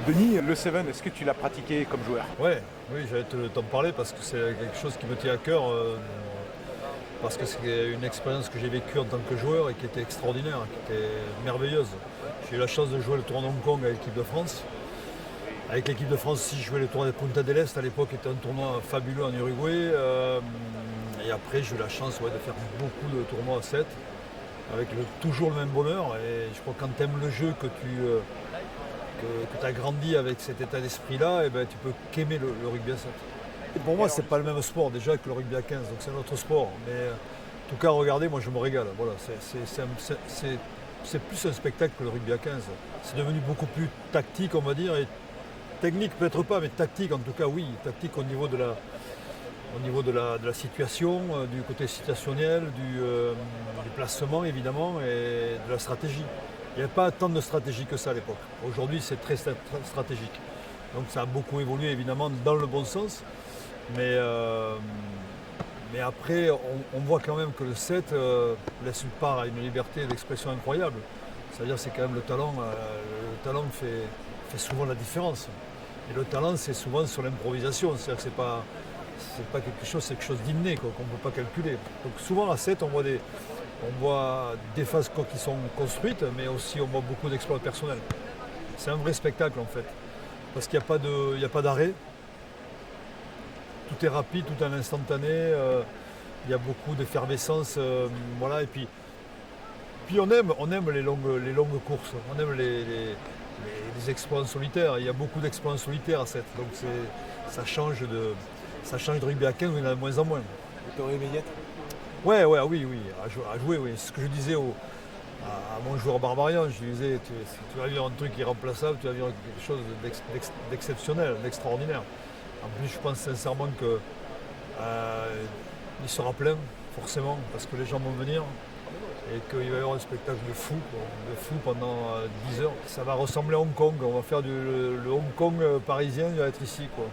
Denis, le Seven, est-ce que tu l'as pratiqué comme joueur? Ouais, oui, j'allais t'en parler parce que c'est quelque chose qui me tient à cœur, parce que c'est une expérience que j'ai vécue en tant que joueur et qui était extraordinaire, qui était merveilleuse. J'ai eu la chance de jouer le tournoi de Hong Kong avec l'équipe de France. Avec l'équipe de France, si je jouais le tournoi de Punta del Este à l'époque, qui était un tournoi fabuleux en Uruguay. Et après, j'ai eu la chance de faire beaucoup de tournois à 7, avec toujours le même bonheur. Et je crois que quand tu aimes le jeu, que tu as grandi avec cet état d'esprit-là, et ben, tu peux qu'aimer le rugby à 7. Et pour moi, c'est pas le même sport déjà que le rugby à 15, donc c'est un autre sport. Mais en tout cas, regardez, moi je me régale. Voilà, c'est plus un spectacle que le rugby à 15. C'est devenu beaucoup plus tactique, on va dire, et technique peut-être pas, mais tactique en tout cas, oui. Tactique au niveau de la situation, du côté situationnel, du placement évidemment, et de la stratégie. Il n'y avait pas tant de stratégie que ça à l'époque. Aujourd'hui, c'est très stratégique. Donc ça a beaucoup évolué évidemment dans le bon sens. Mais, mais après, on voit quand même que le 7 laisse une part à une liberté d'expression incroyable. C'est-à-dire c'est quand même le talent. Le talent fait souvent la différence. Et le talent, c'est souvent sur l'improvisation. C'est-à-dire que c'est pas quelque chose, c'est quelque chose d'inné qu'on ne peut pas calculer. Donc souvent à 7, on voit des phases qui sont construites, mais aussi on voit beaucoup d'exploits personnels. C'est un vrai spectacle en fait. Parce qu'il n'y a pas d'arrêt. Tout est rapide, tout est en instantané. Il y a beaucoup d'effervescence. Voilà. Et puis on aime les longues courses. On aime les exploits en solitaire. Il y a beaucoup d'exploits en solitaire à 7. Donc ça change de rugby à 15, il y en a de moins en moins. Victoire immédiate? Ouais, oui, à jouer, oui. C'est ce que je disais à mon joueur Barbarian. Je lui disais, tu vas vivre un truc irremplaçable, tu vas vivre quelque chose d'exceptionnel, d'extraordinaire. En plus, je pense sincèrement qu'il sera plein, forcément, parce que les gens vont venir et qu'il va y avoir un spectacle de fou pendant 10 heures. Ça va ressembler à Hong Kong. On va faire le Hong Kong parisien, il va être ici, quoi.